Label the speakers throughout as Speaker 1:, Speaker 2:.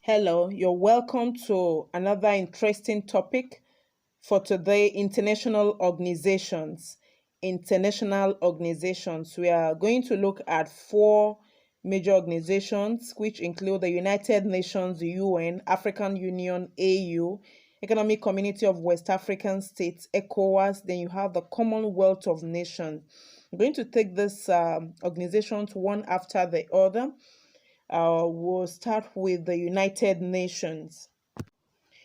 Speaker 1: Hello, you're welcome to another interesting topic for today, international organizations. International organizations. We are going to look at four major organizations, which include the United Nations, UN, African Union, AU, Economic Community of West African States, ECOWAS. Then you have the Commonwealth of Nations. I'm going to take these organizations one after the other. We'll start with the United Nations.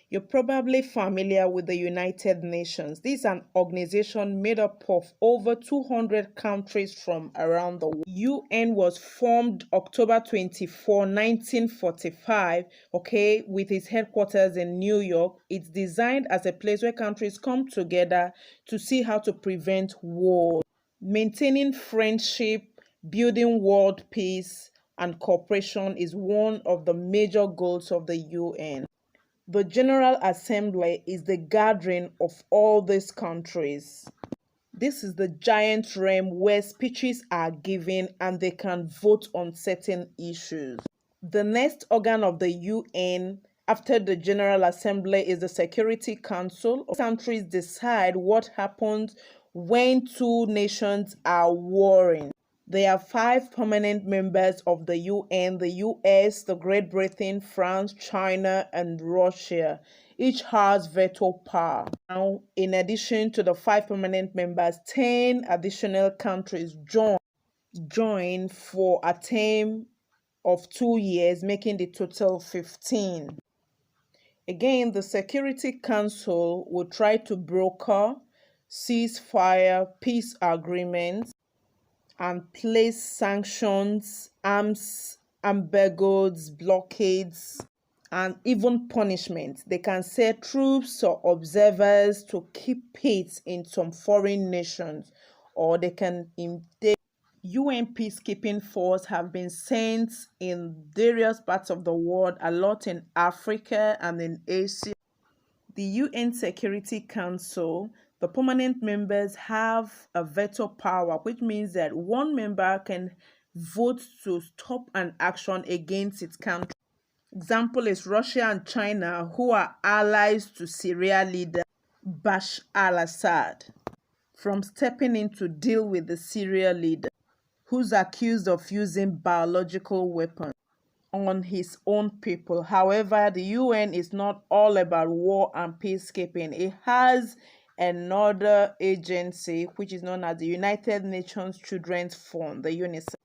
Speaker 1: You're probably familiar with the United Nations. This is an organization made up of over 200 countries from around the world. UN was formed October 24, 1945, okay, with its headquarters in New York. It's designed as a place where countries come together to see how to prevent war, maintaining friendship, building world peace, and cooperation is one of the major goals of the UN. The General Assembly is the gathering of all these countries. This is the giant realm where speeches are given and they can vote on certain issues. The next organ of the UN after the General Assembly is the Security Council. Countries decide what happens when two nations are warring. There are five permanent members of the UN: the US, the Great Britain, France, China, and Russia. Each has veto power. Now, in addition to the five permanent members, 10 additional countries join for a term of 2 years, making the total 15. Again, the Security Council will try to broker ceasefire, peace agreements, and place sanctions, arms embargoes, blockades, and even punishment. They can send troops or observers to keep peace in some foreign nations, or they can UN peacekeeping force have been sent in various parts of the world, a lot in Africa and in Asia. The UN Security Council, the permanent members have a veto power, which means that one member can vote to stop an action against its country. Example is Russia and China, who are allies to Syria leader Bashar al-Assad, from stepping in to deal with the Syria leader, who's accused of using biological weapons on his own people. However, the UN is not all about war and peacekeeping. It has another agency which is known as the United Nations Children's Fund, the UNICEF.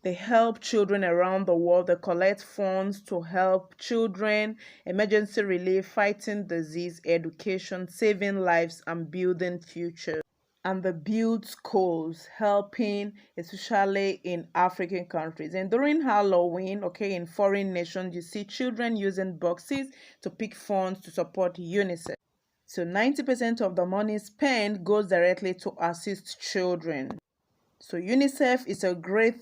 Speaker 1: They help children around the world. They collect funds to help children, emergency relief, fighting disease, education, saving lives, and building futures. And they build schools, helping especially in African countries. And during Halloween, okay, in foreign nations, you see children using boxes to pick funds to support UNICEF. So 90% of the money spent goes directly to assist children. So UNICEF is a great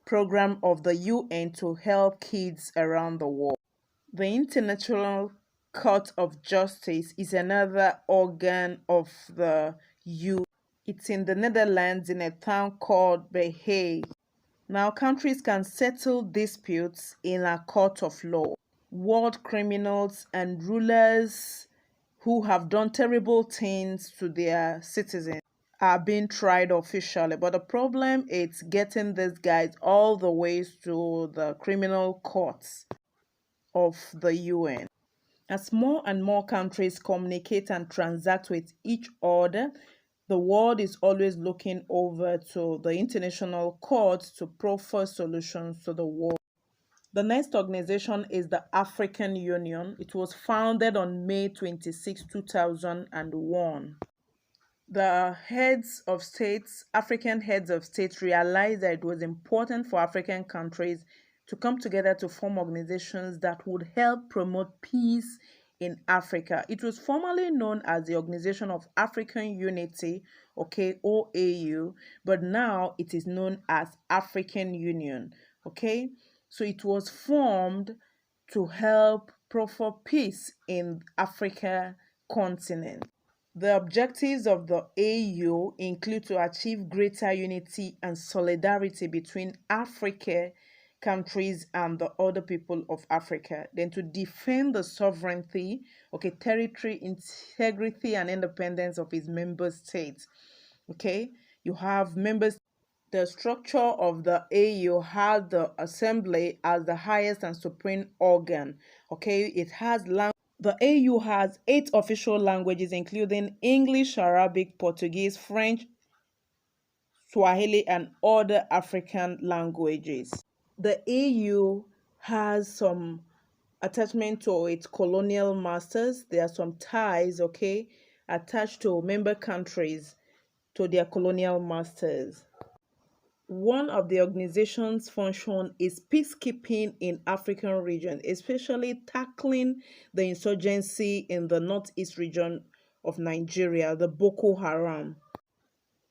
Speaker 1: program of the UN to help kids around the world. The International Court of Justice is another organ of the UN. It's in the Netherlands in a town called The Hague. Now, countries can settle disputes in a court of law. World criminals and rulers who have done terrible things to their citizens are being tried officially. But the problem is getting these guys all the way to the criminal courts of the UN. As more and more countries communicate and transact with each other, the world is always looking over to the international courts to proffer solutions to the war. The next organization is the African Union. It was founded on May 26, 2001. The heads of states, African heads of states, realized that it was important for African countries to come together to form organizations that would help promote peace in Africa. It was formerly known as the Organization of African Unity, okay, OAU, but now it is known as African Union, okay? So it was formed to help proffer peace in Africa continent. The objectives of the AU include to achieve greater unity and solidarity between Africa countries and the other people of Africa. Then to defend the sovereignty, okay, territory integrity and independence of its member states. Okay, you have members. The structure of the AU has the assembly as the highest and supreme organ. Okay, it has the AU has 8 official languages, including English, Arabic, Portuguese, French, Swahili, and other African languages. The AU has some attachment to its colonial masters. There are some ties, okay, attached to member countries to their colonial masters. One of the organization's function is peacekeeping in African region, especially tackling the insurgency in the northeast region of Nigeria, the Boko Haram.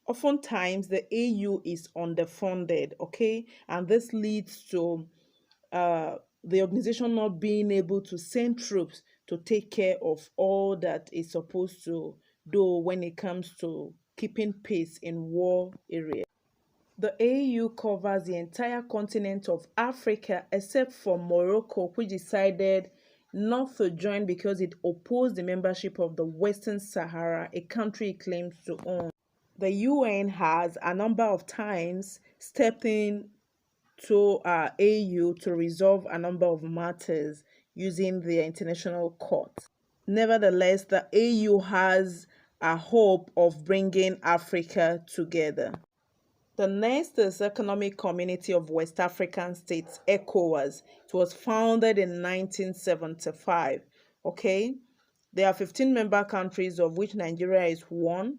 Speaker 1: Oftentimes, the AU is underfunded, okay, and this leads to the organization not being able to send troops to take care of all that it's supposed to do when it comes to keeping peace in war areas. The AU covers the entire continent of Africa except for Morocco, which decided not to join because it opposed the membership of the Western Sahara, a country it claims to own. The UN has a number of times stepped in to AU to resolve a number of matters using the International Court. Nevertheless, the AU has a hope of bringing Africa together. The next is Economic Community of West African States, ECOWAS. It was founded in 1975. Okay, there are 15 member countries, of which Nigeria is one.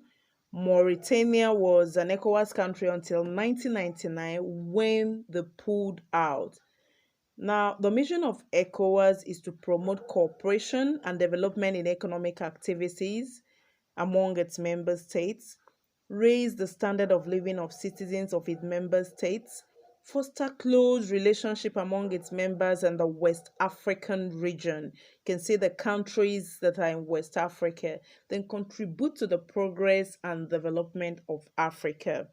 Speaker 1: Mauritania was an ECOWAS country until 1999 when they pulled out. Now, the mission of ECOWAS is to promote cooperation and development in economic activities among its member states, raise the standard of living of citizens of its member states, foster close relationship among its members and the West African region. You can see the countries that are in West Africa, then contribute to the progress and development of Africa.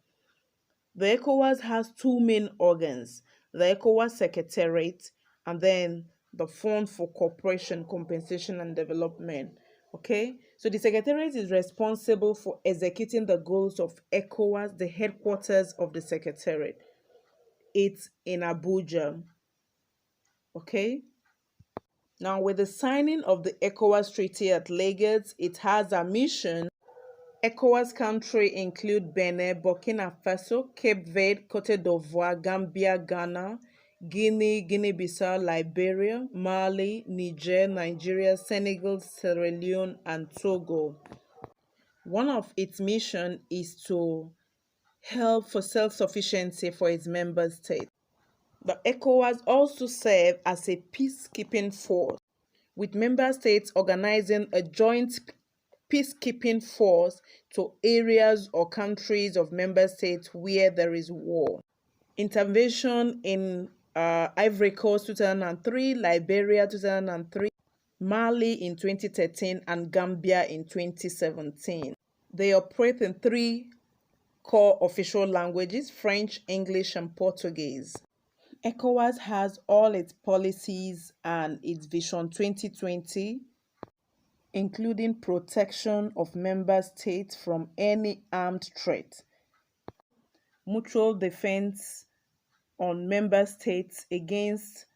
Speaker 1: The ECOWAS has 2 main organs, the ECOWAS Secretariat and then the Fund for Cooperation, Compensation and Development. Okay, so the Secretariat is responsible for executing the goals of ECOWAS, the headquarters of the Secretariat. It's in Abuja. Okay, now with the signing of the ECOWAS Treaty at Lagos, it has a mission. ECOWAS countries include Benin, Burkina Faso, Cape Verde, Cote d'Ivoire, Gambia, Ghana, Guinea, Guinea-Bissau, Liberia, Mali, Niger, Nigeria, Senegal, Sierra Leone, and Togo. One of its missions is to help for self-sufficiency for its member states. The ECOWAS also serves as a peacekeeping force, with member states organizing a joint peacekeeping force to areas or countries of member states where there is war. Intervention in Ivory Coast 2003, Liberia 2003, Mali in 2013, and Gambia in 2017. They operate in 3 core official languages, French, English, and Portuguese. ECOWAS has all its policies and its Vision 2020, including protection of member states from any armed threat, mutual defense on member states against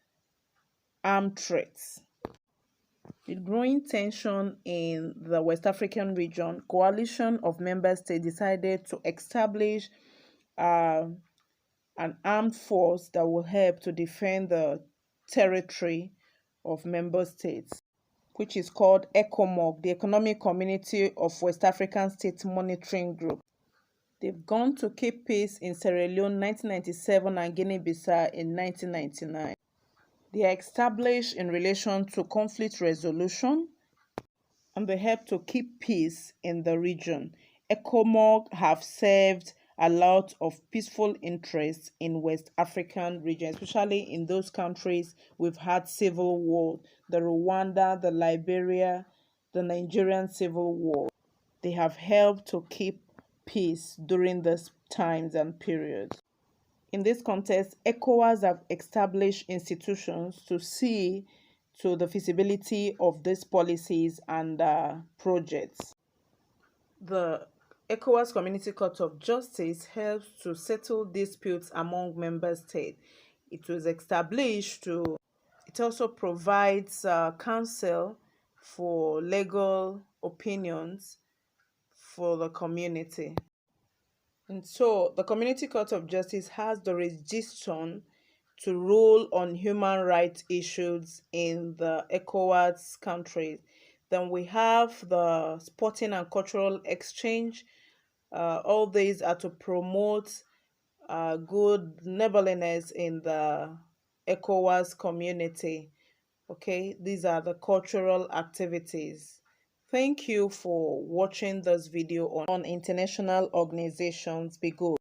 Speaker 1: armed threats. With growing tension in the West African region, coalition of member states decided to establish an armed force that will help to defend the territory of member states, which is called ECOMOG, the Economic Community of West African States Monitoring Group. They've gone to keep peace in Sierra Leone 1997 and Guinea-Bissau in 1999. They are established in relation to conflict resolution and they help to keep peace in the region. ECOMOG have served a lot of peaceful interests in West African region, especially in those countries we've had civil war, the Rwanda, the Liberia, the Nigerian civil war. They have helped to keep peace during these times and periods. In this context, ECOWAS have established institutions to see to the feasibility of these policies and projects. The ECOWAS Community Court of Justice helps to settle disputes among member states. It was established to, it also provides counsel for legal opinions for the community. And so the Community Court of Justice has the jurisdiction to rule on human rights issues in the ECOWAS countries. Then we have the sporting and cultural exchange. All these are to promote good neighborliness in the ECOWAS community. Okay, these are the cultural activities. Thank you for watching this video on international organizations. Be good.